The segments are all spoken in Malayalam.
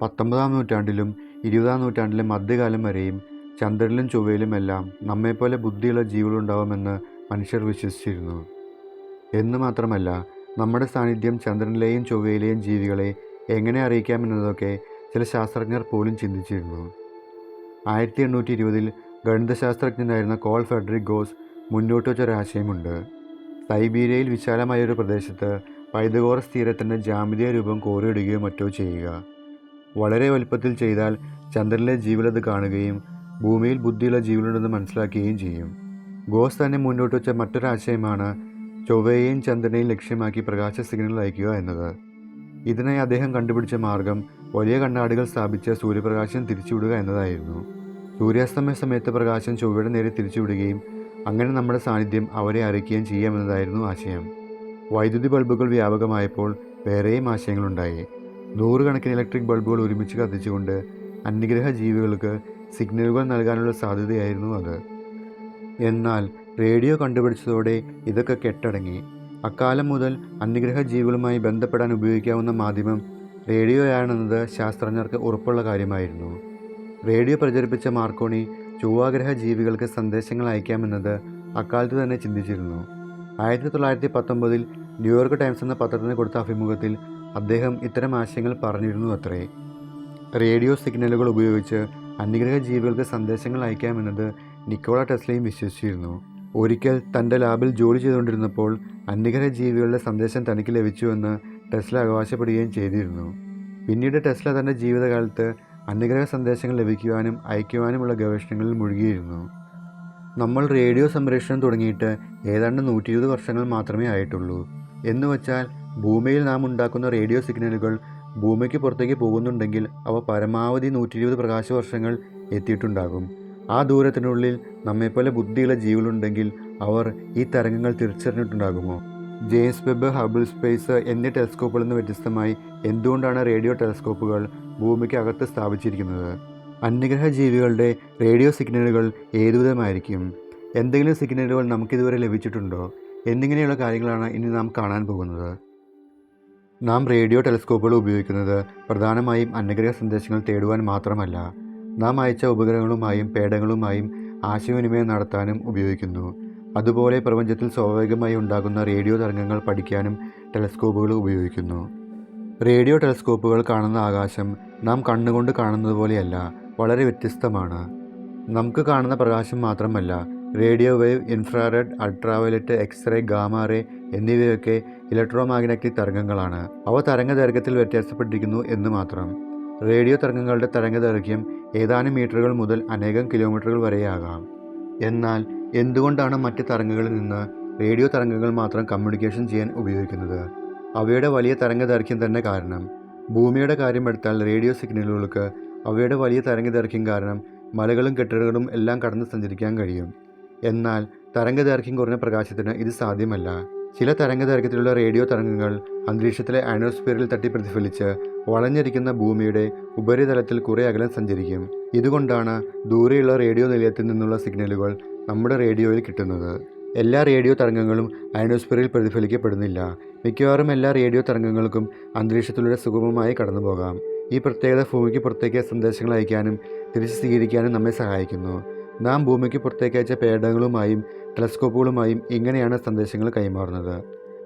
19-ാം നൂറ്റാണ്ടിലും 20-ാം നൂറ്റാണ്ടിലെ മധ്യകാലം വരെയും ചന്ദ്രനിലും ചൊവ്വയിലുമെല്ലാം നമ്മെപ്പോലെ ബുദ്ധിയുള്ള ജീവികളുണ്ടാവുമെന്ന് മനുഷ്യർ വിശ്വസിച്ചിരുന്നു. എന്നു മാത്രമല്ല, നമ്മുടെ സാന്നിധ്യം ചന്ദ്രനിലെയും ചൊവ്വയിലെയും ജീവികളെ എങ്ങനെ അറിയിക്കാമെന്നതൊക്കെ ചില ശാസ്ത്രജ്ഞർ പോലും ചിന്തിച്ചിരുന്നു. 1820-ൽ ഗണിതശാസ്ത്രജ്ഞനായിരുന്ന കോൾ ഫ്രെഡറിക് ഗോസ് മുന്നോട്ട് വച്ചൊരാശയമുണ്ട്. സൈബീരിയയിൽ വിശാലമായൊരു പ്രദേശത്ത് പൈതഗോറസ് തീരത്തിൻ്റെ ജ്യാമിതീയ രൂപം കോറിയിടുകയോ മറ്റോ ചെയ്യുക. വളരെ വലുപ്പത്തിൽ ചെയ്താൽ ചന്ദ്രനിലെ ജീവികളത് കാണുകയും ഭൂമിയിൽ ബുദ്ധിയുള്ള ജീവികളുണ്ടെന്ന് മനസ്സിലാക്കുകയും ചെയ്യും. ഗോസ് തന്നെ മുന്നോട്ട് വച്ച മറ്റൊരാശയമാണ് ചൊവ്വയെയും ചന്ദ്രനെയും ലക്ഷ്യമാക്കി പ്രകാശ സിഗ്നൽ അയക്കുക എന്നത്. ഇതിനായി അദ്ദേഹം കണ്ടുപിടിച്ച മാർഗം വലിയ കണ്ണാടികൾ സ്ഥാപിച്ച് സൂര്യപ്രകാശം തിരിച്ചുവിടുക എന്നതായിരുന്നു. സൂര്യാസ്തമയ സമയത്ത് പ്രകാശം ചൊവ്വയുടെ നേരെ തിരിച്ചുവിടുകയും അങ്ങനെ നമ്മുടെ സാന്നിധ്യം അവരെ അറിയിക്കുകയും ചെയ്യാമെന്നതായിരുന്നു ആശയം. വൈദ്യുതി ബൾബുകൾ വ്യാപകമായപ്പോൾ വേറെയും ആശയങ്ങളുണ്ടായി. 100 കണക്കിന് ഇലക്ട്രിക് ബൾബുകൾ ഒരുമിച്ച് കത്തിച്ചുകൊണ്ട് അന്യഗ്രഹ ജീവികൾക്ക് സിഗ്നലുകൾ നൽകാനുള്ള സാധ്യതയായിരുന്നു അത്. എന്നാൽ റേഡിയോ കണ്ടുപിടിച്ചതോടെ ഇതൊക്കെ കെട്ടടങ്ങി. അക്കാലം മുതൽ അന്യഗ്രഹ ജീവികളുമായി ബന്ധപ്പെടാൻ ഉപയോഗിക്കാവുന്ന മാധ്യമം റേഡിയോയാണെന്നത് ശാസ്ത്രജ്ഞർക്ക് ഉറപ്പുള്ള കാര്യമായിരുന്നു. റേഡിയോ പ്രചരിപ്പിച്ച മാർക്കോണി ചൊവ്വാഗ്രഹ ജീവികൾക്ക് സന്ദേശങ്ങൾ അയക്കാമെന്നത് അക്കാലത്ത് തന്നെ ചിന്തിച്ചിരുന്നു. 1919-ൽ ന്യൂയോർക്ക് ടൈംസ് എന്ന പത്രത്തിന് കൊടുത്ത അഭിമുഖത്തിൽ അദ്ദേഹം ഇത്തരം ആശയങ്ങൾ പറഞ്ഞിരുന്നു അത്രേ. റേഡിയോ സിഗ്നലുകൾ ഉപയോഗിച്ച് അന്യഗ്രഹ ജീവികൾക്ക് സന്ദേശങ്ങൾ അയക്കാമെന്നത് നിക്കോള ടെസ്ലയും വിശ്വസിച്ചിരുന്നു. ഒരിക്കൽ തൻ്റെ ലാബിൽ ജോലി ചെയ്തുകൊണ്ടിരുന്നപ്പോൾ അന്യഗ്രഹ ജീവികളുടെ സന്ദേശം തനിക്ക് ലഭിച്ചുവെന്ന് ടെസ്ല അവകാശപ്പെടുകയും ചെയ്തിരുന്നു. പിന്നീട് ടെസ്ല തൻ്റെ ജീവിതകാലത്ത് അന്യഗ്രഹ സന്ദേശങ്ങൾ ലഭിക്കുവാനും അയക്കുവാനുമുള്ള ഗവേഷണങ്ങളിൽ മുഴുകിയിരുന്നു. നമ്മൾ റേഡിയോ സംപ്രേഷണം തുടങ്ങിയിട്ട് ഏതാണ്ട് 120 വർഷങ്ങൾ മാത്രമേ ആയിട്ടുള്ളൂ. എന്നുവച്ചാൽ ഭൂമിയിൽ നാം ഉണ്ടാക്കുന്ന റേഡിയോ സിഗ്നലുകൾ ഭൂമിക്ക് പുറത്തേക്ക് പോകുന്നുണ്ടെങ്കിൽ അവ പരമാവധി 120 പ്രകാശവർഷങ്ങൾ എത്തിയിട്ടുണ്ടാകും. ആ ദൂരത്തിനുള്ളിൽ നമ്മെപ്പോലെ ബുദ്ധിയുള്ള ജീവികളുണ്ടെങ്കിൽ അവർ ഈ തരംഗങ്ങൾ തിരിച്ചറിഞ്ഞിട്ടുണ്ടാകുമോ? ജെയിംസ് വെബ്, ഹബിൾ സ്പേസ് എന്നീ ടെലസ്കോപ്പുകളിൽ നിന്ന് വ്യത്യസ്തമായി എന്തുകൊണ്ടാണ് റേഡിയോ ടെലസ്കോപ്പുകൾ ഭൂമിക്ക് അകത്ത് സ്ഥാപിച്ചിരിക്കുന്നത്? അന്യഗ്രഹ ജീവികളുടെ റേഡിയോ സിഗ്നലുകൾ ഏതുവിധമായിരിക്കും? എന്തെങ്കിലും സിഗ്നലുകൾ നമുക്കിതുവരെ ലഭിച്ചിട്ടുണ്ടോ? എന്നിങ്ങനെയുള്ള കാര്യങ്ങളാണ് ഇനി നാം കാണാൻ പോകുന്നത്. നാം റേഡിയോ ടെലസ്കോപ്പുകൾ ഉപയോഗിക്കുന്നത് പ്രധാനമായും അന്യഗ്രഹ സന്ദേശങ്ങൾ തേടുവാൻ മാത്രമല്ല, നാം അയച്ച ഉപഗ്രഹങ്ങളുമായും പേടകങ്ങളുമായും ആശയവിനിമയം നടത്താനും ഉപയോഗിക്കുന്നു. അതുപോലെ പ്രപഞ്ചത്തിൽ സ്വാഭാവികമായി ഉണ്ടാകുന്ന റേഡിയോ തരംഗങ്ങൾ പഠിക്കാനും ടെലസ്കോപ്പുകൾ ഉപയോഗിക്കുന്നു. റേഡിയോ ടെലസ്കോപ്പുകൾ കാണുന്ന ആകാശം നാം കണ്ണുകൊണ്ട് കാണുന്നത് പോലെയല്ല, വളരെ വ്യത്യസ്തമാണ്. നമുക്ക് കാണുന്ന പ്രകാശം മാത്രമല്ല, radio wave, infrared, ultraviolet, X ray, gamma ray എന്നിവയൊക്കെ ഇലക്ട്രോ മാഗ്നറ്റിക് തരംഗങ്ങളാണ്. അവ തരംഗദൈർഘ്യത്തിൽ വ്യത്യാസപ്പെട്ടിരിക്കുന്നു എന്ന് മാത്രം. റേഡിയോ തരംഗങ്ങളുടെ തരംഗദൈർഘ്യം ഏതാനും മീറ്ററുകൾ മുതൽ അനേകം കിലോമീറ്ററുകൾ വരെയാകാം. എന്നാൽ എന്തുകൊണ്ടാണ് മറ്റ് തരംഗങ്ങളിൽ നിന്ന് റേഡിയോ തരംഗങ്ങൾ മാത്രം കമ്മ്യൂണിക്കേഷൻ ചെയ്യാൻ ഉപയോഗിക്കുന്നത്? അവയുടെ വലിയ തരംഗദൈർഘ്യം തന്നെ കാരണം. ഭൂമിയുടെ കാര്യമെടുത്താൽ റേഡിയോ സിഗ്നലുകൾക്ക് അവയുടെ വലിയ തരംഗദൈർഘ്യം കാരണം മലകളും കെട്ടിടങ്ങളും എല്ലാം കടന്ന് സഞ്ചരിക്കാൻ കഴിയും. എന്നാൽ തരംഗദൈർഘ്യം കുറഞ്ഞ പ്രകാശത്തിന് ഇത് സാധ്യമല്ല. ചില തരംഗദൈർഘ്യത്തിലുള്ള റേഡിയോ തരംഗങ്ങൾ അന്തരീക്ഷത്തിലെ അയനോസ്ഫിയറിൽ തട്ടി പ്രതിഫലിച്ച് വളഞ്ഞിരിക്കുന്ന ഭൂമിയുടെ ഉപരിതലത്തിൽ കുറേ അകലം സഞ്ചരിക്കും. ഇതുകൊണ്ടാണ് ദൂരെയുള്ള റേഡിയോ നിലയത്തിൽ നിന്നുള്ള സിഗ്നലുകൾ നമ്മുടെ റേഡിയോയിൽ കിട്ടുന്നത്. എല്ലാ റേഡിയോ തരംഗങ്ങളും അയനോസ്ഫിയറിൽ പ്രതിഫലിക്കപ്പെടുന്നില്ല. മിക്കവാറും എല്ലാ റേഡിയോ തരംഗങ്ങൾക്കും അന്തരീക്ഷത്തിലൂടെ സുഗമമായി കടന്നു പോകാം. ഈ പ്രത്യേകത ഭൂമിക്ക് പുറത്തേക്ക് സന്ദേശങ്ങൾ അയക്കാനും തിരിച്ച് സ്വീകരിക്കാനും നമ്മെ സഹായിക്കുന്നു. നാം ഭൂമിക്ക് പുറത്തേക്ക് അയച്ച പേടകങ്ങളുമായും ടെലസ്കോപ്പുകളുമായും ഇങ്ങനെയാണ് സന്ദേശങ്ങൾ കൈമാറുന്നത്.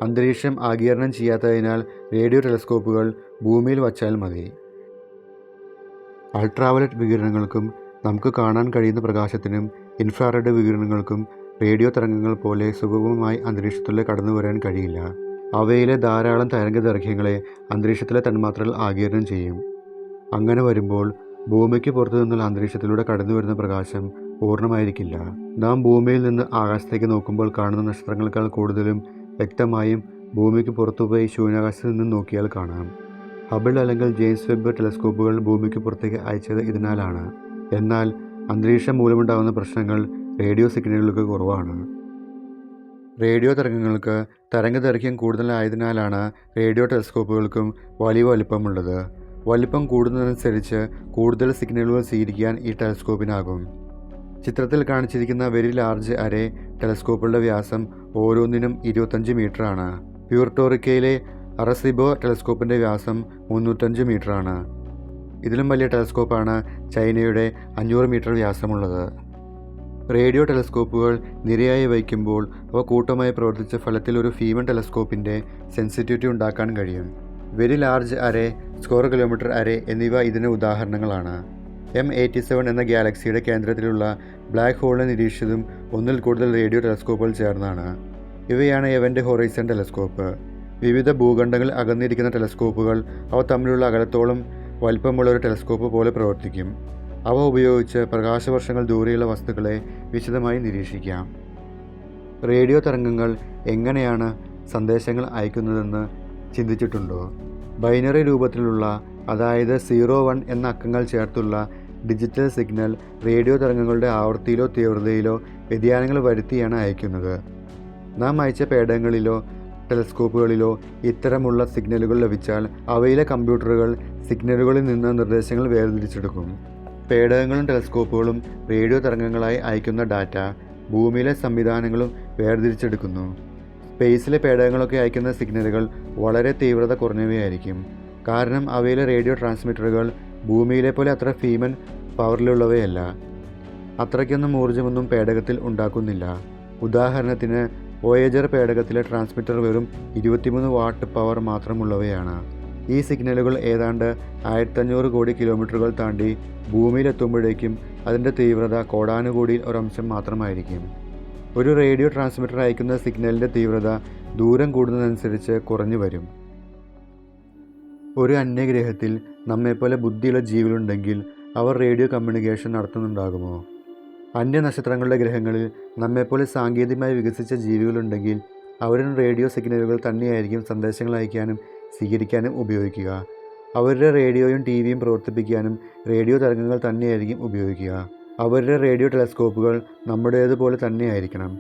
അന്തരീക്ഷം ആഗിരണം ചെയ്യാത്തതിനാൽ റേഡിയോ ടെലസ്കോപ്പുകൾ ഭൂമിയിൽ വച്ചാൽ മതി. അൾട്രാവയലറ്റ് വികിരണങ്ങൾക്കും നമുക്ക് കാണാൻ കഴിയുന്ന പ്രകാശത്തിനും ഇൻഫ്രാറെഡ് വികിരണങ്ങൾക്കും റേഡിയോ തരംഗങ്ങൾ പോലെ സുഗമമായി അന്തരീക്ഷത്തിലൂടെ കടന്നു വരാൻ കഴിയില്ല. അവയിലെ ധാരാളം തരംഗദൈർഘ്യങ്ങളെ അന്തരീക്ഷത്തിലെ തന്മാത്രകൾ ആഗിരണം ചെയ്യും. അങ്ങനെ വരുമ്പോൾ ഭൂമിക്ക് പുറത്തു നിന്നുള്ള അന്തരീക്ഷത്തിലൂടെ കടന്നു വരുന്ന പ്രകാശം പൂർണ്ണമായിരിക്കില്ല. നാം ഭൂമിയിൽ നിന്ന് ആകാശത്തേക്ക് നോക്കുമ്പോൾ കാണുന്ന നക്ഷത്രങ്ങളെക്കാൾ കൂടുതലും വ്യക്തമായും ഭൂമിക്ക് പുറത്തുപോയി ശൂന്യാകാശത്ത് നിന്ന് നോക്കിയാൽ കാണാം. ഹബിൾ അല്ലെങ്കിൽ ജെയിംസ് വെബ് ടെലസ്കോപ്പുകൾ ഭൂമിക്ക് പുറത്തേക്ക് അയച്ചത് ഇതിനാലാണ്. എന്നാൽ അന്തരീക്ഷം മൂലമുണ്ടാകുന്ന പ്രശ്നങ്ങൾ റേഡിയോ സിഗ്നലുകൾക്ക് കുറവാണ്. റേഡിയോ തരംഗങ്ങൾക്ക് തരംഗദൈർഘ്യം കൂടുതലായതിനാലാണ് റേഡിയോ ടെലസ്കോപ്പുകൾക്കും വലിയ വലിപ്പമുള്ളത്. വലിപ്പം കൂടുന്നതനുസരിച്ച് കൂടുതൽ സിഗ്നലുകൾ സ്വീകരിക്കാൻ ഈ ടെലസ്കോപ്പിനാകും. ചിത്രത്തിൽ കാണിച്ചിരിക്കുന്ന വെരി ലാർജ് അരേ ടെലസ്കോപ്പുകളുടെ വ്യാസം ഓരോന്നിനും 25 മീറ്ററാണ്. പ്യൂർട്ടോറിക്കയിലെ അറസിബോ ടെലസ്കോപ്പിൻ്റെ വ്യാസം 305 മീറ്ററാണ്. ഇതിലും വലിയ ടെലസ്കോപ്പാണ് ചൈനയുടെ 500 മീറ്റർ വ്യാസമുള്ളത്. റേഡിയോ ടെലസ്കോപ്പുകൾ നിരയായി വയ്ക്കുമ്പോൾ അവ കൂട്ടമായി പ്രവർത്തിച്ച ഫലത്തിൽ ഒരു ഫീമൻ ടെലസ്കോപ്പിൻ്റെ സെൻസിറ്റിവിറ്റി ഉണ്ടാക്കാൻ കഴിയും. Very large array, square kilometre array എന്നിവ ഇതിന് ഉദാഹരണങ്ങളാണ്. M87 എന്ന ഗാലക്സിയുടെ കേന്ദ്രത്തിലുള്ള ബ്ലാക്ക് ഹോളിനെ നിരീക്ഷിച്ചതും ഒന്നിൽ കൂടുതൽ റേഡിയോ ടെലസ്കോപ്പുകൾ ചേർന്നാണ്. ഇവയാണ് എവൻ്റ് ഹൊറൈസൺ ടെലസ്കോപ്പ്. വിവിധ ഭൂഖണ്ഡങ്ങളിൽ അകന്നിരിക്കുന്ന ടെലസ്കോപ്പുകൾ അവ തമ്മിലുള്ള അകലത്തോളം വലിപ്പമുള്ള ഒരു ടെലസ്കോപ്പ് പോലെ പ്രവർത്തിക്കും. അവ ഉപയോഗിച്ച് പ്രകാശവർഷങ്ങൾ ദൂരെയുള്ള വസ്തുക്കളെ വിശദമായി നിരീക്ഷിക്കാം. റേഡിയോ തരംഗങ്ങൾ എങ്ങനെയാണ് സന്ദേശങ്ങൾ അയക്കുന്നതെന്ന് ചിന്തിച്ചിട്ടുണ്ടോ? ബൈനറി രൂപത്തിലുള്ള, അതായത് 0-1 എന്ന അക്കങ്ങൾ ചേർത്തുള്ള ഡിജിറ്റൽ സിഗ്നൽ റേഡിയോ തരംഗങ്ങളുടെ ആവൃത്തിയിലോ തീവ്രതയിലോ വ്യതിയാനങ്ങൾ വരുത്തിയാണ് അയക്കുന്നത്. നാം അയച്ച പേടകങ്ങളിലോ ടെലസ്കോപ്പുകളിലോ ഇത്തരമുള്ള സിഗ്നലുകൾ ലഭിച്ചാൽ അവയിലെ കമ്പ്യൂട്ടറുകൾ സിഗ്നലുകളിൽ നിന്ന് നിർദ്ദേശങ്ങൾ വേർതിരിച്ചെടുക്കും. പേടകങ്ങളും ടെലസ്കോപ്പുകളും റേഡിയോ തരംഗങ്ങളായി അയക്കുന്ന ഡാറ്റ ഭൂമിയിലെ സംവിധാനങ്ങളും വേർതിരിച്ചെടുക്കുന്നു. സ്പേസിലെ പേടകങ്ങളൊക്കെ അയക്കുന്ന സിഗ്നലുകൾ വളരെ തീവ്രത കുറഞ്ഞവയായിരിക്കും. കാരണം അവയിലെ റേഡിയോ ട്രാൻസ്മിറ്ററുകൾ ഭൂമിയിലെ പോലെ അത്ര ഫീമൻ പവറിലുള്ളവയല്ല. അത്രയ്ക്കൊന്നും ഊർജ്ജമൊന്നും പേടകത്തിൽ ഉണ്ടാക്കുന്നില്ല. ഉദാഹരണത്തിന് വോയേജർ പേടകത്തിലെ ട്രാൻസ്മിറ്റർ വെറും 23 വാട്ട് പവർ മാത്രമുള്ളവയാണ്. ഈ സിഗ്നലുകൾ ഏതാണ്ട് 1500 കോടി കിലോമീറ്ററുകൾ താണ്ടി ഭൂമിയിലെത്തുമ്പോഴേക്കും അതിൻ്റെ തീവ്രത കോടാനുകോടിയിൽ ഒരംശം മാത്രമായിരിക്കും. ഒരു റേഡിയോ ട്രാൻസ്മിറ്റർ അയക്കുന്ന സിഗ്നലിൻ്റെ തീവ്രത ദൂരം കൂടുന്നതനുസരിച്ച് കുറഞ്ഞു വരും. ഒരു അന്യഗ്രഹത്തിൽ നമ്മെപ്പോലെ ബുദ്ധിയുള്ള ജീവികളുണ്ടെങ്കിൽ അവർ റേഡിയോ കമ്മ്യൂണിക്കേഷൻ നടത്തുന്നുണ്ടാകുമോ? അന്യനക്ഷത്രങ്ങളുടെ ഗ്രഹങ്ങളിൽ നമ്മെപ്പോലെ സാങ്കേതികമായി വികസിച്ച ജീവികളുണ്ടെങ്കിൽ അവരും റേഡിയോ സിഗ്നലുകൾ തന്നെയായിരിക്കും സന്ദേശങ്ങൾ അയക്കാനും സ്വീകരിക്കാനും ഉപയോഗിക്കുക. അവരുടെ റേഡിയോയും ടിവിയും പ്രവർത്തിപ്പിക്കാനും റേഡിയോ തരംഗങ്ങൾ തന്നെയായിരിക്കും ഉപയോഗിക്കുക. അവരുടെ റേഡിയോ ടെലസ്കോപ്പുകൾ നമ്മുടേതുപോലെ തന്നെയായിരിക്കണം.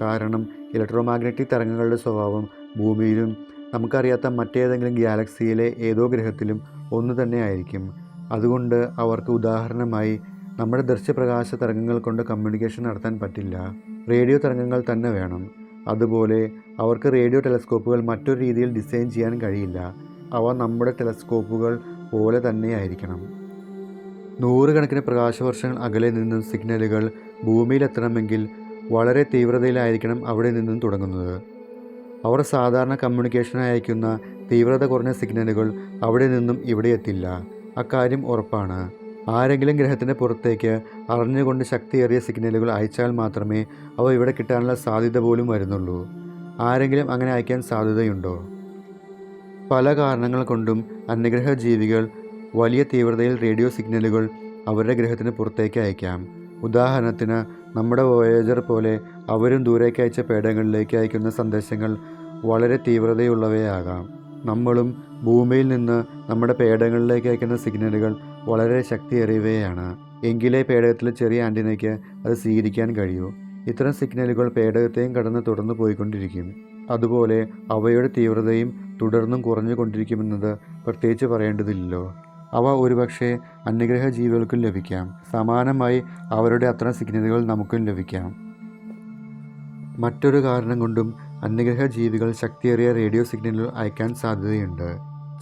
കാരണം ഇലക്ട്രോമാഗ്നറ്റിക് തരംഗങ്ങളുടെ സ്വഭാവം ഭൂമിയിലും നമുക്കറിയാത്ത മറ്റേതെങ്കിലും ഗാലക്സിയിലെ ഏതോ ഗ്രഹത്തിലും ഒന്നു തന്നെ ആയിരിക്കും. അതുകൊണ്ട് അവർക്ക് ഉദാഹരണമായി നമ്മുടെ ദൃശ്യപ്രകാശ തരംഗങ്ങൾ കൊണ്ട് കമ്മ്യൂണിക്കേഷൻ നടത്താൻ പറ്റില്ല. റേഡിയോ തരംഗങ്ങൾ തന്നെ വേണം. അതുപോലെ അവർക്ക് റേഡിയോ ടെലസ്കോപ്പുകൾ മറ്റൊരു രീതിയിൽ ഡിസൈൻ ചെയ്യാൻ കഴിയില്ല. അവ നമ്മുടെ ടെലസ്കോപ്പുകൾ പോലെ തന്നെയായിരിക്കണം. നൂറുകണക്കിന് പ്രകാശവർഷങ്ങൾ അകലെ നിന്നും സിഗ്നലുകൾ ഭൂമിയിലെത്തണമെങ്കിൽ വളരെ തീവ്രതയിലായിരിക്കണം അവിടെ നിന്നും തുടങ്ങുന്നത്. അവർ സാധാരണ കമ്മ്യൂണിക്കേഷനായി അയക്കുന്ന തീവ്രത കുറഞ്ഞ സിഗ്നലുകൾ അവിടെ നിന്നും ഇവിടെ എത്തില്ല. അക്കാര്യം ഉറപ്പാണ്. ആരെങ്കിലും ഗ്രഹത്തിൻ്റെ പുറത്തേക്ക് അറിഞ്ഞുകൊണ്ട് ശക്തിയേറിയ സിഗ്നലുകൾ അയച്ചാൽ മാത്രമേ അവ ഇവിടെ കിട്ടാനുള്ള സാധ്യത പോലും വരുന്നുള്ളൂ. ആരെങ്കിലും അങ്ങനെ അയക്കാൻ സാധ്യതയുണ്ടോ? പല കാരണങ്ങൾ കൊണ്ടും അന്യഗ്രഹ ജീവികൾ വലിയ തീവ്രതയിൽ റേഡിയോ സിഗ്നലുകൾ അവരുടെ ഗ്രഹത്തിന് പുറത്തേക്ക് അയക്കാം. ഉദാഹരണത്തിന് നമ്മുടെ വോയേജർ പോലെ അവരും ദൂരേക്ക് അയച്ച പേടകങ്ങളിലേക്ക് അയക്കുന്ന സന്ദേശങ്ങൾ വളരെ തീവ്രതയുള്ളവയാകാം. നമ്മളും ഭൂമിയിൽ നിന്ന് നമ്മുടെ പേടകങ്ങളിലേക്ക് അയക്കുന്ന സിഗ്നലുകൾ വളരെ ശക്തിയേറിയവയാണ്. എങ്കിലേ പേടകത്തിലെ ചെറിയ ആൻറ്റിനയ്ക്ക് അത് സ്വീകരിക്കാൻ കഴിയൂ. ഇത്തരം സിഗ്നലുകൾ പേടകത്തെയും കടന്ന് തുടർന്നു പോയിക്കൊണ്ടിരിക്കും. അതുപോലെ അവയുടെ തീവ്രതയും തുടർന്നും കുറഞ്ഞുകൊണ്ടിരിക്കുമെന്നത് പ്രത്യേകിച്ച് പറയേണ്ടതില്ലല്ലോ. അവ ഒരുപക്ഷെ അന്യഗ്രഹ ജീവികൾക്കും ലഭിക്കാം. സമാനമായി അവരുടെ അത്തരം സിഗ്നലുകൾ നമുക്കും ലഭിക്കാം. മറ്റൊരു കാരണം കൊണ്ടും അന്യഗ്രഹ ജീവികൾ ശക്തിയേറിയ റേഡിയോ സിഗ്നലുകൾ അയക്കാൻ സാധ്യതയുണ്ട്.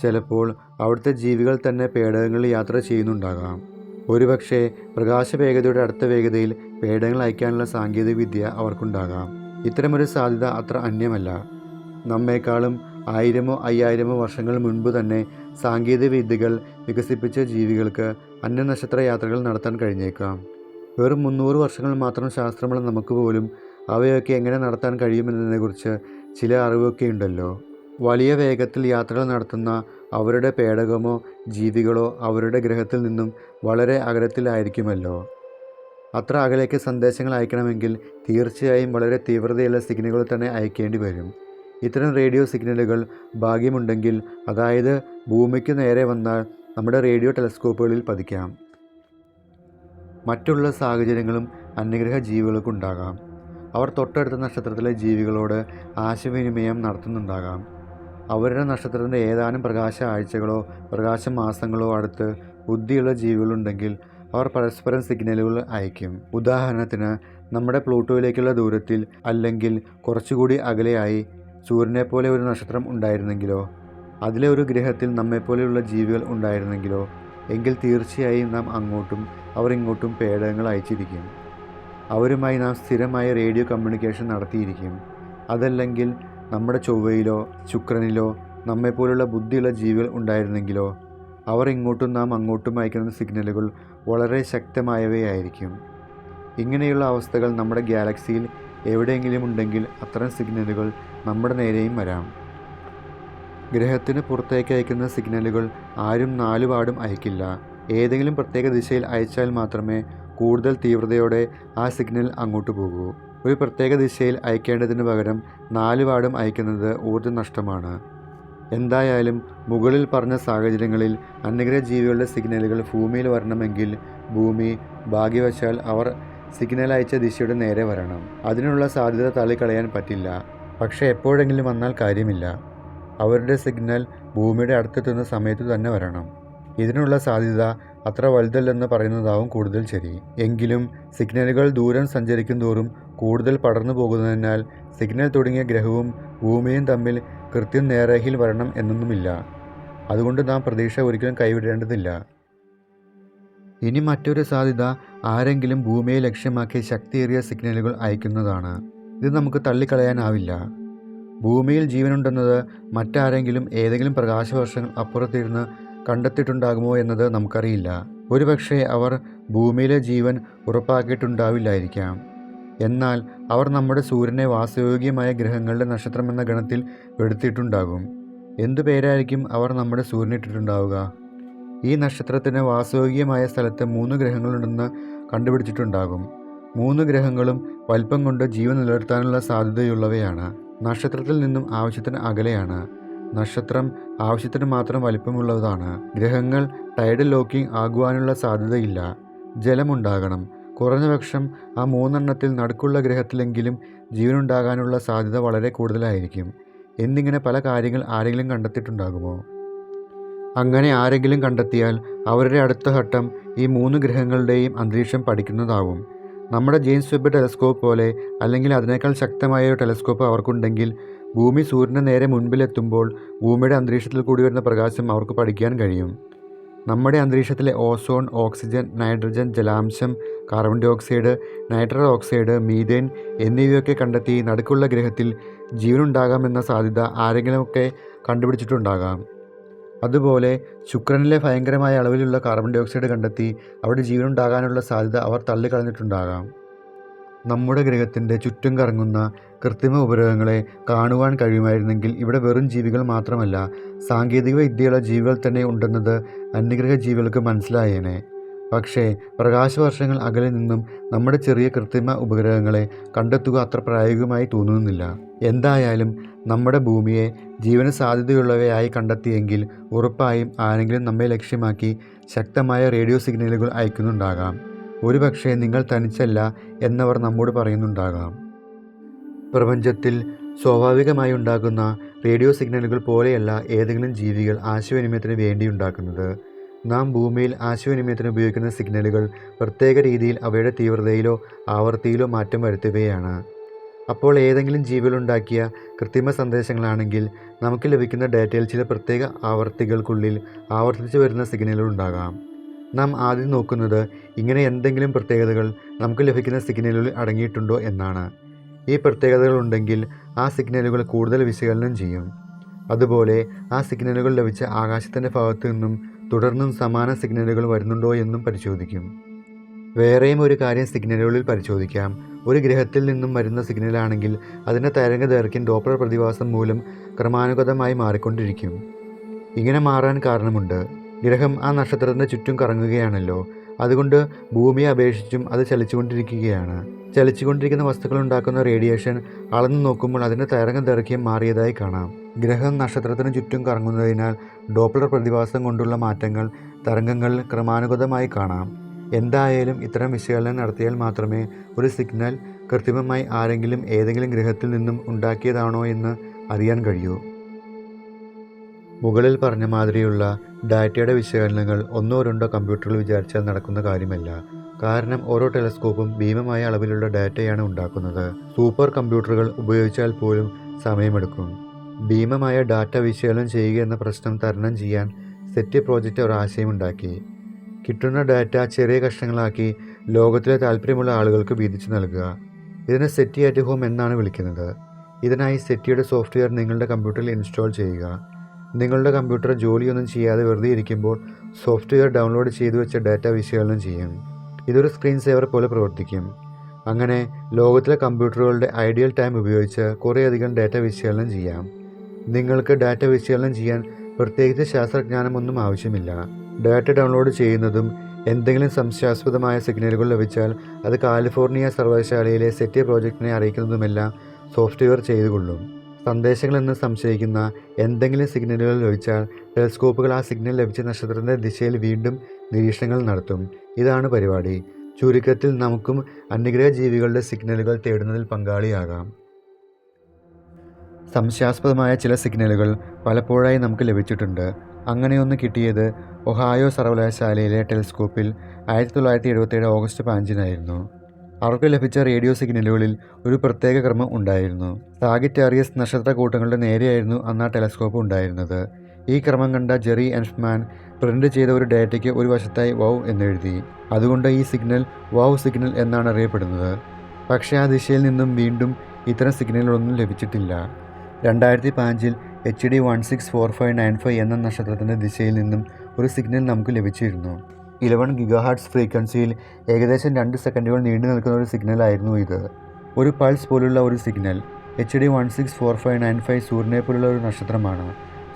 ചിലപ്പോൾ അവിടുത്തെ ജീവികൾ തന്നെ പേടകങ്ങളിൽ യാത്ര ചെയ്യുന്നുണ്ടാകാം. ഒരുപക്ഷെ പ്രകാശവേഗതയുടെ അടുത്ത വേഗതയിൽ പേടകങ്ങൾ അയക്കാനുള്ള സാങ്കേതിക വിദ്യ അവർക്കുണ്ടാകാം. ഇത്തരമൊരു സാധ്യത അത്ര അന്യമല്ല. നമ്മേക്കാളും 1000 5000 വർഷങ്ങൾ മുൻപ് തന്നെ സാങ്കേതിക വിദ്യകൾ വികസിപ്പിച്ച ജീവികൾക്ക് അന്യനക്ഷത്ര യാത്രകൾ നടത്താൻ കഴിഞ്ഞേക്കാം. വെറും 300 വർഷങ്ങൾ മാത്രം ശാസ്ത്രമുള്ള നമുക്ക് പോലും അവയൊക്കെ എങ്ങനെ നടത്താൻ കഴിയുമെന്നതിനെക്കുറിച്ച് ചില അറിവൊക്കെ ഉണ്ടല്ലോ. വലിയ വേഗത്തിൽ യാത്രകൾ നടത്തുന്ന അവരുടെ പേടകമോ ജീവികളോ അവരുടെ ഗ്രഹത്തിൽ നിന്നും വളരെ അകലത്തിലായിരിക്കുമല്ലോ. അത്ര അകലേക്ക് സന്ദേശങ്ങൾ അയക്കണമെങ്കിൽ തീർച്ചയായും വളരെ തീവ്രതയുള്ള സിഗ്നലുകൾ തന്നെ അയക്കേണ്ടി വരും. ഇത്തരം റേഡിയോ സിഗ്നലുകൾ ഭാഗ്യമുണ്ടെങ്കിൽ, അതായത് ഭൂമിക്ക് നേരെ വന്നാൽ, നമ്മുടെ റേഡിയോ ടെലസ്കോപ്പുകളിൽ പതിക്കാം. മറ്റുള്ള സാഹചര്യങ്ങളും അന്യഗ്രഹ ജീവികൾക്കുണ്ടാകാം. അവർ തൊട്ടടുത്ത നക്ഷത്രത്തിലെ ജീവികളോട് ആശയവിനിമയം നടത്തുന്നുണ്ടാകാം. അവരുടെ നക്ഷത്രത്തിൻ്റെ ഏതാനും പ്രകാശ ആഴ്ചകളോ പ്രകാശ മാസങ്ങളോ അടുത്ത് ബുദ്ധിയുള്ള ജീവികളുണ്ടെങ്കിൽ അവർ പരസ്പരം സിഗ്നലുകൾ അയക്കും. ഉദാഹരണത്തിന് നമ്മുടെ പ്ലൂട്ടോയിലേക്കുള്ള ദൂരത്തിൽ അല്ലെങ്കിൽ കുറച്ചുകൂടി അകലെയായി സൂര്യനെപ്പോലെ ഒരു നക്ഷത്രം ഉണ്ടായിരുന്നെങ്കിലോ, അതിലെ ഒരു ഗ്രഹത്തിൽ നമ്മെപ്പോലെയുള്ള ജീവികൾ ഉണ്ടായിരുന്നെങ്കിലോ, എങ്കിൽ തീർച്ചയായും നാം അങ്ങോട്ടും അവർ ഇങ്ങോട്ടും പേടകങ്ങൾ അയച്ചിരിക്കും. അവരുമായി നാം സ്ഥിരമായ റേഡിയോ കമ്മ്യൂണിക്കേഷൻ നടത്തിയിരിക്കും. അതല്ലെങ്കിൽ നമ്മുടെ ചൊവ്വയിലോ ശുക്രനിലോ നമ്മെപ്പോലുള്ള ബുദ്ധിയുള്ള ജീവികൾ ഉണ്ടായിരുന്നെങ്കിലോ അവർ ഇങ്ങോട്ടും നാം അങ്ങോട്ടും അയക്കുന്ന സിഗ്നലുകൾ വളരെ ശക്തമായവയായിരിക്കും. ഇങ്ങനെയുള്ള അവസ്ഥകൾ നമ്മുടെ ഗാലക്സിയിൽ എവിടെയെങ്കിലും ഉണ്ടെങ്കിൽ അത്തരം സിഗ്നലുകൾ നമ്മുടെ നേരെയും വരാം. ഗ്രഹത്തിന് പുറത്തേക്ക് അയക്കുന്ന സിഗ്നലുകൾ ആരും നാലുപാടും അയക്കില്ല. ഏതെങ്കിലും പ്രത്യേക ദിശയിൽ അയച്ചാൽ മാത്രമേ കൂടുതൽ തീവ്രതയോടെ ആ സിഗ്നൽ അങ്ങോട്ട് പോകൂ. ഒരു പ്രത്യേക ദിശയിൽ അയക്കേണ്ടതിന് പകരം നാലുപാടും അയക്കുന്നത് ഊർജ്ജ നഷ്ടമാണ്. എന്തായാലും മുകളിൽ പറഞ്ഞ സാഹചര്യങ്ങളിൽ അന്യഗ്രഹ ജീവികളുടെ സിഗ്നലുകൾ ഭൂമിയിൽ വരണമെങ്കിൽ ഭൂമി ഭാഗ്യവശാൽ അവർ സിഗ്നൽ അയച്ച ദിശയുടെ നേരെ വരണം. അതിനുള്ള സാധ്യത തള്ളിക്കളയാൻ പറ്റില്ല. പക്ഷേ എപ്പോഴെങ്കിലും വന്നാൽ കാര്യമില്ല. അവരുടെ സിഗ്നൽ ഭൂമിയുടെ അടുത്തെത്തുന്ന സമയത്ത് തന്നെ വരണം. ഇതിനുള്ള സാധ്യത അത്ര വലുതല്ലെന്ന് പറയുന്നതാവും കൂടുതൽ ശരി. എങ്കിലും സിഗ്നലുകൾ ദൂരം സഞ്ചരിക്കും തോറും കൂടുതൽ പടർന്നു പോകുന്നതിനാൽ സിഗ്നൽ തുടങ്ങിയ ഗ്രഹവും ഭൂമിയും തമ്മിൽ കൃത്യം നേർരേഖയിൽ വരണം എന്നൊന്നുമില്ല. അതുകൊണ്ട് നാം പ്രതീക്ഷ ഒരിക്കലും കൈവിടേണ്ടതില്ല. ഇനി മറ്റൊരു സാധ്യത ആരെങ്കിലും ഭൂമിയെ ലക്ഷ്യമാക്കി ശക്തിയേറിയ സിഗ്നലുകൾ അയക്കുന്നതാണ്. ഇത് നമുക്ക് തള്ളിക്കളയാനാവില്ല. ഭൂമിയിൽ ജീവനുണ്ടെന്നത് മറ്റാരെങ്കിലും ഏതെങ്കിലും പ്രകാശവർഷങ്ങൾ അപ്പുറത്തിരുന്ന് കണ്ടെത്തിയിട്ടുണ്ടാകുമോ എന്നത് നമുക്കറിയില്ല. ഒരുപക്ഷെ അവർ ഭൂമിയിലെ ജീവൻ ഉറപ്പാക്കിയിട്ടുണ്ടാവില്ലായിരിക്കാം. എന്നാൽ അവർ നമ്മുടെ സൂര്യനെ വാസയോഗ്യമായ ഗ്രഹങ്ങളുടെ നക്ഷത്രമെന്ന ഗണത്തിൽ പെടുത്തിയിട്ടുണ്ടാകും. എന്തു പേരായിരിക്കും അവർ നമ്മുടെ സൂര്യനിട്ടിട്ടുണ്ടാവുക? ഈ നക്ഷത്രത്തിന് വാസയോഗ്യമായ സ്ഥലത്ത് 3 ഗ്രഹങ്ങളുണ്ടെന്ന് കണ്ടുപിടിച്ചിട്ടുണ്ടാകും. 3 ഗ്രഹങ്ങളും വലിപ്പം കൊണ്ട് ജീവൻ നിലനിർത്താനുള്ള സാധ്യതയുള്ളവയാണ്. നക്ഷത്രത്തിൽ നിന്നും ആവശ്യത്തിന് അകലെയാണ്. നക്ഷത്രം ആവശ്യത്തിന് മാത്രം വലിപ്പമുള്ളതാണ്. ഗ്രഹങ്ങൾ ടൈഡൽ ലോക്കിംഗ് ആകുവാനുള്ള സാധ്യതയില്ല. ജലമുണ്ടാകണം. കുറഞ്ഞപക്ഷം ആ 3 എണ്ണത്തിൽ നടുക്കുള്ള ഗ്രഹത്തിലെങ്കിലും ജീവനുണ്ടാകാനുള്ള സാധ്യത വളരെ കൂടുതലായിരിക്കും. എന്നിങ്ങനെ പല കാര്യങ്ങൾ ആരെങ്കിലും കണ്ടെത്തിയിട്ടുണ്ടാകുമോ? അങ്ങനെ ആരെങ്കിലും കണ്ടെത്തിയാൽ അവരുടെ അടുത്ത ഘട്ടം ഈ 3 ഗ്രഹങ്ങളുടെയും അന്തരീക്ഷം പഠിക്കുന്നതാവും. നമ്മുടെ ജെയിംസ് വെബ് ടെലസ്കോപ്പ് പോലെ അല്ലെങ്കിൽ അതിനേക്കാൾ ശക്തമായ ഒരു ടെലസ്കോപ്പ് അവർക്കുണ്ടെങ്കിൽ ഭൂമി സൂര്യൻ്റെ നേരെ മുൻപിലെത്തുമ്പോൾ ഭൂമിയുടെ അന്തരീക്ഷത്തിൽ കൂടി വരുന്ന പ്രകാശം അവർക്ക് പഠിക്കാൻ കഴിയും. നമ്മുടെ അന്തരീക്ഷത്തിലെ ഓസോൺ, ഓക്സിജൻ, നൈട്രജൻ, ജലാംശം, carbon dioxide, nitrous oxide, methane എന്നിവയൊക്കെ കണ്ടെത്തി നടുക്കുള്ള ഗ്രഹത്തിൽ ജീവനുണ്ടാകാമെന്ന സാധ്യത ആരെങ്കിലുമൊക്കെ കണ്ടുപിടിച്ചിട്ടുണ്ടാകാം. അതുപോലെ ശുക്രനിലെ ഭയങ്കരമായ അളവിലുള്ള കാർബൺ ഡൈ ഓക്സൈഡ് കണ്ടെത്തി അവിടെ ജീവനുണ്ടാകാനുള്ള സാധ്യത അവർ തള്ളിക്കളഞ്ഞിട്ടുണ്ടാകാം. നമ്മുടെ ഗ്രഹത്തിൻ്റെ ചുറ്റും കറങ്ങുന്ന കൃത്രിമ ഉപഗ്രഹങ്ങളെ കാണുവാൻ കഴിയുമായിരുന്നെങ്കിൽ ഇവിടെ വെറും ജീവികൾ മാത്രമല്ല സാങ്കേതിക വിദ്യയുള്ള ജീവികൾ തന്നെ ഉണ്ടെന്നത് അന്യഗ്രഹ ജീവികൾക്ക് മനസ്സിലായേനെ. പക്ഷേ പ്രകാശവർഷങ്ങൾ അകലെ നിന്നും നമ്മുടെ ചെറിയ കൃത്രിമ ഉപഗ്രഹങ്ങളെ കണ്ടെത്തുക അത്ര പ്രായോഗികമായി തോന്നുന്നില്ല. എന്തായാലും നമ്മുടെ ഭൂമിയെ ജീവന് സാധ്യതയുള്ളവയായി കണ്ടെത്തിയെങ്കിൽ ഉറപ്പായും ആരെങ്കിലും നമ്മെ ലക്ഷ്യമാക്കി ശക്തമായ റേഡിയോ സിഗ്നലുകൾ അയക്കുന്നുണ്ടാകാം. ഒരുപക്ഷെ നിങ്ങൾ തനിച്ചല്ല എന്നവർ നമ്മോട് പറയുന്നുണ്ടാകാം. പ്രപഞ്ചത്തിൽ സ്വാഭാവികമായി ഉണ്ടാകുന്ന റേഡിയോ സിഗ്നലുകൾ പോലെയല്ല ഏതെങ്കിലും ജീവികൾ ആശയവിനിമയത്തിന് വേണ്ടി ഉണ്ടാക്കുന്നത്. നാം ഭൂമിയിൽ ആശയവിനിമയത്തിന് ഉപയോഗിക്കുന്ന സിഗ്നലുകൾ പ്രത്യേക രീതിയിൽ അവയുടെ തീവ്രതയിലോ ആവൃത്തിയിലോ മാറ്റം വരുത്തുകയാണ്. അപ്പോൾ ഏതെങ്കിലും ജീവികളുണ്ടാക്കിയ കൃത്രിമ സന്ദേശങ്ങളാണെങ്കിൽ നമുക്ക് ലഭിക്കുന്ന ഡാറ്റയിൽ ചില പ്രത്യേക ആവൃത്തികൾക്കുള്ളിൽ ആവർത്തിച്ചു വരുന്ന സിഗ്നലുകൾ ഉണ്ടാകാം. നാം ആദ്യം നോക്കുന്നത് ഇങ്ങനെ എന്തെങ്കിലും പ്രത്യേകതകൾ നമുക്ക് ലഭിക്കുന്ന സിഗ്നലുകളിൽ അടങ്ങിയിട്ടുണ്ടോ എന്നാണ്. ഈ പ്രത്യേകതകൾ ഉണ്ടെങ്കിൽ ആ സിഗ്നലുകൾ കൂടുതൽ വിശകലനം ചെയ്യും. അതുപോലെ ആ സിഗ്നലുകൾ ലഭിച്ച ആകാശത്തിൻ്റെ ഭാഗത്തു നിന്നും തുടർന്നും സമാന സിഗ്നലുകൾ വരുന്നുണ്ടോ എന്നും പരിശോധിക്കും. വേറെയും ഒരു കാര്യം സിഗ്നലുകളിൽ പരിശോധിക്കാം. ഒരു ഗ്രഹത്തിൽ നിന്നും വരുന്ന സിഗ്നലാണെങ്കിൽ അതിൻ്റെ തരംഗ ദൈർഘ്യം ഡോപ്ലർ പ്രതിഭാസം മൂലം ക്രമാനുഗതമായി മാറിക്കൊണ്ടിരിക്കും. ഇങ്ങനെ മാറാൻ കാരണമുണ്ട്. ഗ്രഹം ആ നക്ഷത്രത്തിൻ്റെ ചുറ്റും കറങ്ങുകയാണല്ലോ. അതുകൊണ്ട് ഭൂമിയെ അപേക്ഷിച്ചും അത് ചലിച്ചുകൊണ്ടിരിക്കുകയാണ്. ചലിച്ചുകൊണ്ടിരിക്കുന്ന വസ്തുക്കൾ ഉണ്ടാക്കുന്ന റേഡിയേഷൻ അളന്നു നോക്കുമ്പോൾ അതിൻ്റെ തരംഗ ദൈർഘ്യം മാറിയതായി കാണാം. ഗ്രഹം നക്ഷത്രത്തിന് ചുറ്റും കറങ്ങുന്നതിനാൽ ഡോപ്ലർ പ്രതിഭാസം കൊണ്ടുള്ള മാറ്റങ്ങൾ തരംഗങ്ങളിൽ ക്രമാനുഗതമായി കാണാം. എന്തായാലും ഇത്തരം വിശകലനം നടത്തിയാൽ മാത്രമേ ഒരു സിഗ്നൽ കൃത്രിമമായി ആരെങ്കിലും ഏതെങ്കിലും ഗ്രഹത്തിൽ നിന്നും ഉണ്ടാക്കിയതാണോ എന്ന് അറിയാൻ കഴിയൂ. മുകളിൽ പറഞ്ഞ മാതിരിയുള്ള ഡാറ്റയുടെ വിശകലനങ്ങൾ 1-2 കമ്പ്യൂട്ടറുകൾ വിചാരിച്ചാൽ നടക്കുന്ന കാര്യമല്ല. കാരണം ഓരോ ടെലസ്കോപ്പും ഭീമമായ അളവിലുള്ള ഡാറ്റയാണ് ഉണ്ടാക്കുന്നത്. സൂപ്പർ കമ്പ്യൂട്ടറുകൾ ഉപയോഗിച്ചാൽ പോലും സമയമെടുക്കും. ഭീമമായ ഡാറ്റ വിശകലനം ചെയ്യുക എന്ന പ്രശ്നം തരണം ചെയ്യാൻ സെറ്റ് പ്രോജക്റ്റ് ഒരു ആശയമുണ്ടാക്കി. കിട്ടുന്ന ഡാറ്റ ചെറിയ കഷ്ണങ്ങളാക്കി ലോകത്തിലെ താല്പര്യമുള്ള ആളുകൾക്ക് വീതിച്ചു നൽകുക. ഇതിനെ സെറ്റി അറ്റ് ഹോം എന്നാണ് വിളിക്കുന്നത്. ഇതിനായി സെറ്റിയുടെ സോഫ്റ്റ്വെയർ നിങ്ങളുടെ കമ്പ്യൂട്ടറിൽ ഇൻസ്റ്റാൾ ചെയ്യുക. നിങ്ങളുടെ കമ്പ്യൂട്ടർ ജോലിയൊന്നും ചെയ്യാതെ വെറുതെ ഇരിക്കുമ്പോൾ സോഫ്റ്റ്വെയർ ഡൗൺലോഡ് ചെയ്തു വെച്ച ഡാറ്റ വിശകലനം ചെയ്യും. ഇതൊരു സ്ക്രീൻ സേവർ പോലെ പ്രവർത്തിക്കും. അങ്ങനെ ലോകത്തിലെ കമ്പ്യൂട്ടറുകളുടെ ഐഡിയൽ ടൈം ഉപയോഗിച്ച് കുറേയധികം ഡാറ്റ വിശകലനം ചെയ്യാം. നിങ്ങൾക്ക് ഡാറ്റ വിശകലനം ചെയ്യാൻ പ്രത്യേകിച്ച് ശാസ്ത്രജ്ഞാനമൊന്നും ആവശ്യമില്ല. ഡാറ്റ ഡൗൺലോഡ് ചെയ്യുന്നതും എന്തെങ്കിലും സംശയാസ്പദമായ സിഗ്നലുകൾ ലഭിച്ചാൽ അത് കാലിഫോർണിയ സർവകലാശാലയിലെ സെറ്റി പ്രോജക്റ്റിനെ അറിയിക്കുന്നതുമെല്ലാം സോഫ്റ്റ്വെയർ ചെയ്തുകൊള്ളും. സന്ദേശങ്ങളെന്ന് സംശയിക്കുന്ന എന്തെങ്കിലും സിഗ്നലുകൾ ലഭിച്ചാൽ ടെലിസ്കോപ്പുകൾ ആ സിഗ്നൽ ലഭിച്ച നക്ഷത്രത്തിൻ്റെ ദിശയിൽ വീണ്ടും നിരീക്ഷണങ്ങൾ നടത്തും. ഇതാണ് പരിപാടി. ചുരുക്കത്തിൽ നമുക്കും അന്യഗ്രഹ ജീവികളുടെ സിഗ്നലുകൾ തേടുന്നതിൽ പങ്കാളിയാകാം. സംശയാസ്പദമായ ചില സിഗ്നലുകൾ പലപ്പോഴായി നമുക്ക് ലഭിച്ചിട്ടുണ്ട്. അങ്ങനെയൊന്ന് കിട്ടിയത് ഒഹായോ സർവകലാശാലയിലെ ടെലിസ്കോപ്പിൽ 1977 ഓഗസ്റ്റ് 15 അവർക്ക് ലഭിച്ച റേഡിയോ സിഗ്നലുകളിൽ ഒരു പ്രത്യേക ക്രമം ഉണ്ടായിരുന്നു. സാഗിറ്റാറിയസ് നക്ഷത്രക്കൂട്ടങ്ങളുടെ നേരെയായിരുന്നു അന്ന് ആ ടെലിസ്കോപ്പ് ഉണ്ടായിരുന്നത്. ഈ ക്രമം കണ്ട ജെറി എൻഫ്മാൻ പ്രിൻ്റ് ചെയ്ത ഒരു ഡാറ്റയ്ക്ക് ഒരു വശത്തായി വൗ എന്നെഴുതി. അതുകൊണ്ട് ഈ സിഗ്നൽ വൗ സിഗ്നൽ എന്നാണ് അറിയപ്പെടുന്നത്. പക്ഷേ ആ ദിശയിൽ നിന്നും വീണ്ടും ഇത്തരം സിഗ്നലുകളൊന്നും ലഭിച്ചിട്ടില്ല. 2005 HD 164595 എന്ന നക്ഷത്രത്തിൻ്റെ ദിശയിൽ നിന്നും ഒരു സിഗ്നൽ നമുക്ക് ലഭിച്ചിരുന്നു. 11 GHz ഫ്രീക്വൻസിയിൽ ഏകദേശം 2 സെക്കൻഡുകൾ നീണ്ടു നിൽക്കുന്ന ഒരു സിഗ്നലായിരുന്നു ഇത്. ഒരു പൾസ് പോലുള്ള ഒരു സിഗ്നൽ. HD 164595 സൂര്യനെ പോലുള്ള ഒരു നക്ഷത്രമാണ്.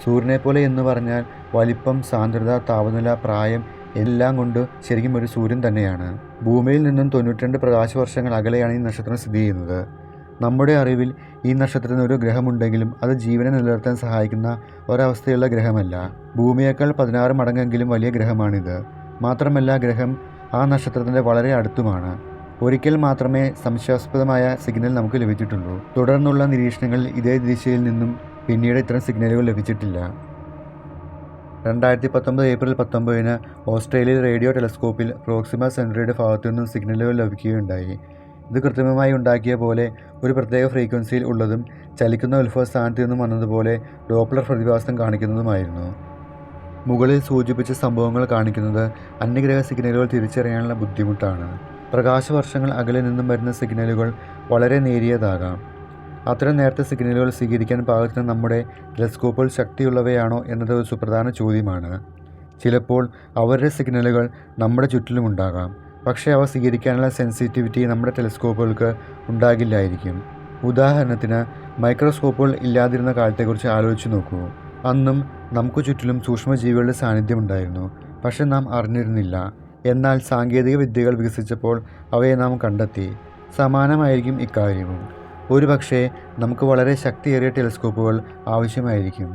സൂര്യനെ പോലെ എന്ന് പറഞ്ഞാൽ വലിപ്പം, സാന്ദ്രത, താപനില, പ്രായം എല്ലാം കൊണ്ട് ശരിക്കും ഒരു സൂര്യൻ തന്നെയാണ്. ഭൂമിയിൽ നിന്നും 92 പ്രകാശവർഷങ്ങൾ അകലെയാണ് ഈ നക്ഷത്രം സ്ഥിതി ചെയ്യുന്നത്. നമ്മുടെ അറിവിൽ ഈ നക്ഷത്രത്തിന് ഒരു ഗ്രഹമുണ്ടെങ്കിലും അത് ജീവനെ നിലനിർത്താൻ സഹായിക്കുന്ന ഒരവസ്ഥയുള്ള ഗ്രഹമല്ല. ഭൂമിയേക്കാൾ 16 മടങ്ങെങ്കിലും വലിയ ഗ്രഹമാണിത്. മാത്രമല്ല, ഗ്രഹം ആ നക്ഷത്രത്തിൻ്റെ വളരെ അടുത്തുമാണ്. ഒരിക്കൽ മാത്രമേ സംശയാസ്പദമായ സിഗ്നൽ നമുക്ക് ലഭിച്ചിട്ടുള്ളൂ. തുടർന്നുള്ള നിരീക്ഷണങ്ങളിൽ ഇതേ ദിശയിൽ നിന്നും പിന്നീട് ഇത്തരം സിഗ്നലുകൾ ലഭിച്ചിട്ടില്ല. 2019 ഏപ്രിൽ 19 ഓസ്ട്രേലിയയിൽ റേഡിയോ ടെലിസ്കോപ്പിൽ പ്രോക്സിമ സെൻട്രിയുടെ ഭാഗത്തു നിന്നും സിഗ്നലുകൾ ലഭിക്കുകയുണ്ടായി. ഇത് കൃത്രിമമായി ഉണ്ടാക്കിയ പോലെ ഒരു പ്രത്യേക ഫ്രീക്വൻസിയിൽ ഉള്ളതും ചലിക്കുന്ന ഉത്ഭവസ്ഥാനത്ത് നിന്നും വന്നതുപോലെ ഡോപ്ലർ പ്രതിഭാസം കാണിക്കുന്നതുമായിരുന്നു. മുകളിൽ സൂചിപ്പിച്ച സംഭവങ്ങൾ കാണിക്കുന്നത് അന്യഗ്രഹ സിഗ്നലുകൾ തിരിച്ചറിയാനുള്ള ബുദ്ധിമുട്ടാണ്. പ്രകാശവർഷങ്ങൾ അകലെ നിന്നും വരുന്ന സിഗ്നലുകൾ വളരെ നേരിയതാകാം. അത്തരം നേർത്ത സിഗ്നലുകൾ സ്വീകരിക്കാൻ പാകത്തിന് നമ്മുടെ ടെലിസ്കോപ്പുകൾ ശക്തിയുള്ളവയാണോ എന്നത് ഒരു സുപ്രധാന ചോദ്യമാണ്. ചിലപ്പോൾ അവരുടെ സിഗ്നലുകൾ നമ്മുടെ ചുറ്റിലുമുണ്ടാകാം. പക്ഷേ അവ സ്വീകരിക്കാനുള്ള സെൻസിറ്റിവിറ്റി നമ്മുടെ ടെലിസ്കോപ്പുകൾക്ക് ഉണ്ടാകില്ലായിരിക്കും. ഉദാഹരണത്തിന്, മൈക്രോസ്കോപ്പുകൾ ഇല്ലാതിരുന്ന കാലത്തെക്കുറിച്ച് ആലോചിച്ച് നോക്കൂ. അന്നും നമുക്ക് ചുറ്റിലും സൂക്ഷ്മജീവികളുടെ സാന്നിധ്യമുണ്ടായിരുന്നു. പക്ഷെ നാം അറിഞ്ഞിരുന്നില്ല. എന്നാൽ സാങ്കേതിക വിദ്യകൾ വികസിച്ചപ്പോൾ അവയെ നാം കണ്ടെത്തി. സമാനമായിരിക്കും ഇക്കാര്യവും. ഒരുപക്ഷേ നമുക്ക് വളരെ ശക്തിയേറിയ ടെലിസ്കോപ്പുകൾ ആവശ്യമായിരിക്കും.